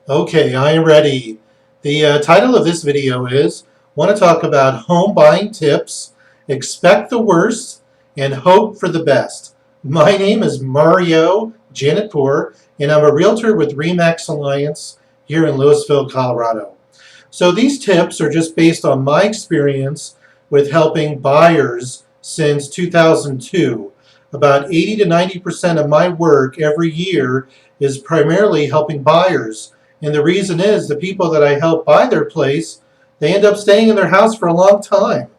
Okay, I am ready. The title of this video is want to talk about home buying tips, expect the worst, and hope for the best. My name is Mario Janetpour, and I'm a realtor with REMAX Alliance here in Louisville, Colorado. So these tips are just based on my experience with helping buyers since 2002. About 80 to 90% of my work every year is primarily helping buyers. And the reason is the people that I help buy their place, they end up staying in their house for a long time.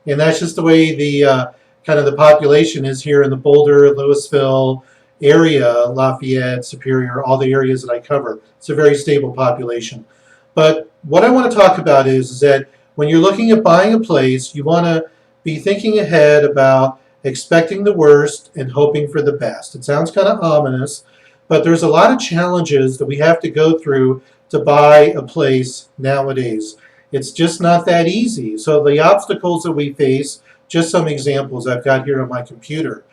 And that's just the way the kind of the population is here in the Boulder, Louisville area, Lafayette, Superior, all the areas that I cover. It's a very stable population. But what I want to talk about is that when you're looking at buying a place, you want to be thinking ahead about expecting the worst and hoping for the best. It sounds kind of ominous, but there's a lot of challenges that we have to go through to buy a place nowadays. It's just not that easy. So the obstacles that we face, just some examples I've got here on my computer.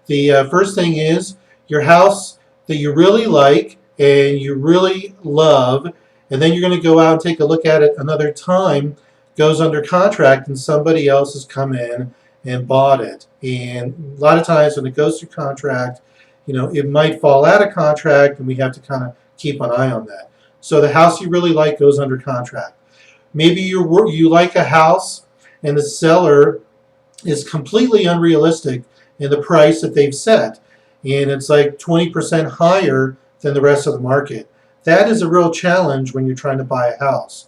The first thing is your house that you really like and you really love, and then you're going to go out and take a look at it another time, goes under contract, and somebody else has come in and bought it. And a lot of times when it goes through contract, it might fall out of contract, and we have to kind of keep an eye on that. So the house you really like goes under contract. Maybe you like a house and the seller is completely unrealistic in the price that they've set, and it's like 20% higher than the rest of the market. That is a real challenge when you're trying to buy a house.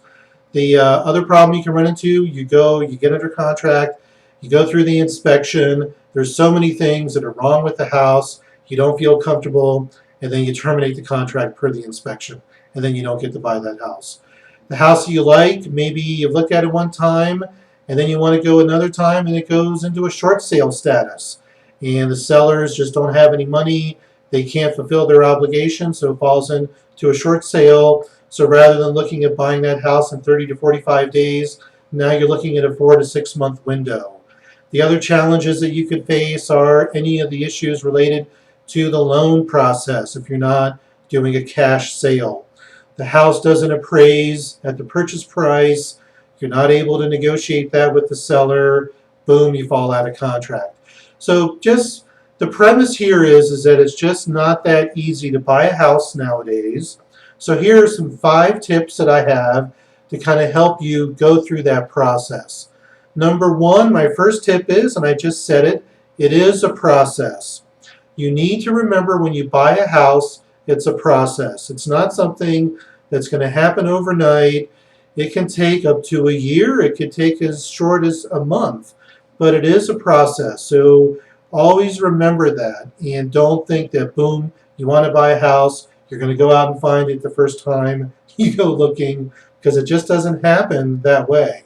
The other problem you can run into, you get under contract, you go through the inspection, there's so many things that are wrong with the house, you don't feel comfortable, and then you terminate the contract per the inspection, and then you don't get to buy that house. The house you like, maybe you've looked at it one time, and then you want to go another time, and it goes into a short sale status. And the sellers just don't have any money, they can't fulfill their obligation, so it falls into a short sale. So rather than looking at buying that house in 30 to 45 days, now you're looking at a 4 to 6 month window. The other challenges that you could face are any of the issues related to the loan process if you're not doing a cash sale. The house doesn't appraise at the purchase price, you're not able to negotiate that with the seller, boom, you fall out of contract. So just the premise here is that it's just not that easy to buy a house nowadays. So here are some 5 tips that I have to kind of help you go through that process. Number 1, my first tip is, and I just said it, it is a process. You need to remember when you buy a house, it's a process. It's not something that's going to happen overnight. It can take up to a year. It could take as short as a month, but it is a process. So always remember that, and don't think that, boom, you want to buy a house, you're going to go out and find it the first time you go looking, because it just doesn't happen that way.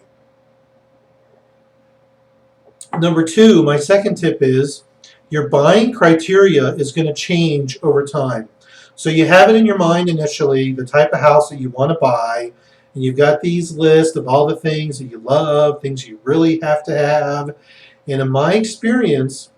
Number 2, my second tip is your buying criteria is going to change over time. So you have it in your mind initially, the type of house that you want to buy, and you've got these lists of all the things that you love, things you really have to have. And in my experience,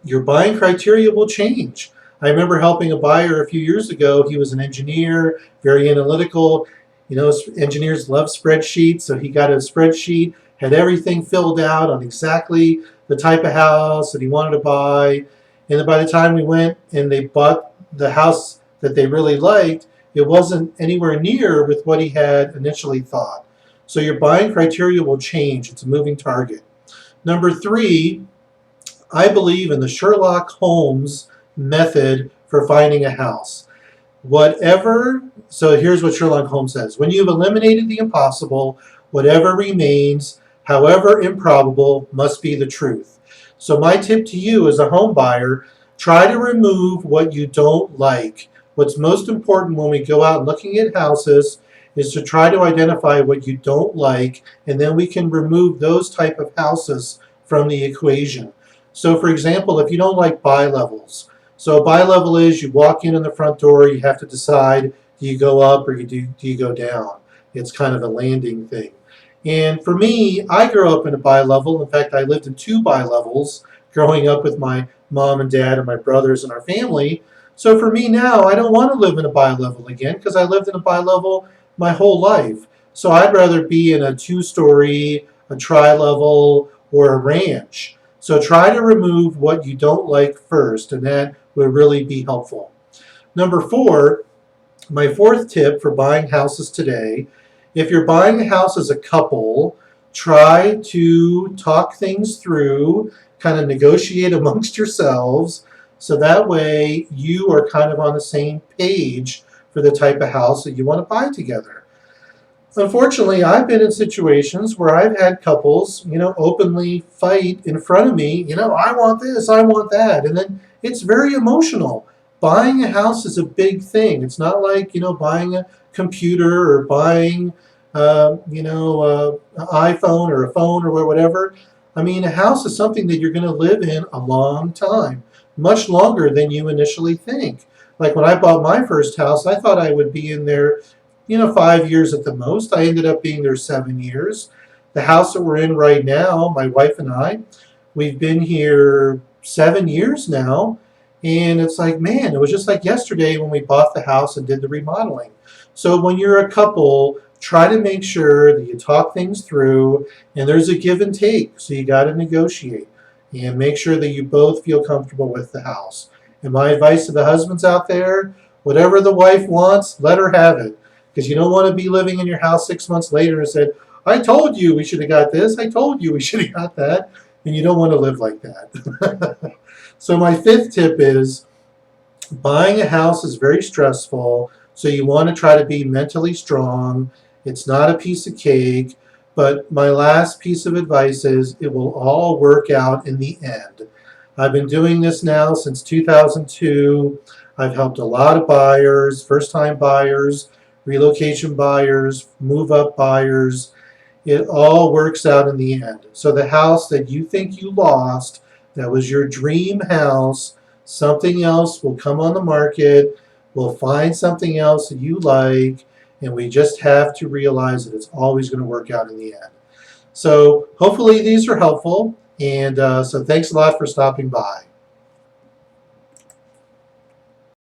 your buying criteria will change. I remember helping a buyer a few years ago. He was an engineer, very analytical. Engineers love spreadsheets, so he got a spreadsheet, had everything filled out on exactly the type of house that he wanted to buy. And then by the time we went and they bought the house that they really liked, it wasn't anywhere near with what he had initially thought. So your buying criteria will change. It's a moving target. Number 3, I believe in the Sherlock Holmes method for finding a house. So here's what Sherlock Holmes says. When you've eliminated the impossible, whatever remains, however improbable, must be the truth. So my tip to you as a home buyer, try to remove what you don't like. What's most important when we go out looking at houses is to try to identify what you don't like, and then we can remove those type of houses from the equation. So for example, if you don't like bi-levels, so a bi-level is you walk in the front door, you have to decide, do you go up or do you go down? It's kind of a landing thing. And for me, I grew up in a bi-level. In fact, I lived in 2 bi-levels growing up with my mom and dad and my brothers and our family. So for me now, I don't want to live in a bi-level again because I lived in a bi-level my whole life. So I'd rather be in a 2-story, a tri-level, or a ranch. So try to remove what you don't like first, and that would really be helpful. Number 4, my 4th tip for buying houses today, if you're buying a house as a couple, try to talk things through, kind of negotiate amongst yourselves, so that way you are kind of on the same page for the type of house that you want to buy together. Unfortunately, I've been in situations where I've had couples, openly fight in front of me, I want this, I want that, and then it's very emotional. Buying a house is a big thing. It's not like, buying a computer or buying, an iPhone or a phone or whatever. I mean, a house is something that you're going to live in a long time, much longer than you initially think. Like when I bought my first house, I thought I would be in there 5 years at the most. I ended up being there 7 years. The house that we're in right now, my wife and I, we've been here 7 years now. And it's like, man, it was just like yesterday when we bought the house and did the remodeling. So when you're a couple, try to make sure that you talk things through and there's a give and take. So you got to negotiate and make sure that you both feel comfortable with the house. And my advice to the husbands out there, whatever the wife wants, let her have it. Because you don't want to be living in your house 6 months later and said, I told you we should have got this. I told you we should have got that. And you don't want to live like that. So my 5th tip is buying a house is very stressful. So you want to try to be mentally strong. It's not a piece of cake. But my last piece of advice is it will all work out in the end. I've been doing this now since 2002. I've helped a lot of buyers, first-time buyers, relocation buyers, move-up buyers. It all works out in the end. So the house that you think you lost, that was your dream house, something else will come on the market. We'll find something else that you like, and we just have to realize that it's always going to work out in the end. So hopefully these are helpful, and so thanks a lot for stopping by.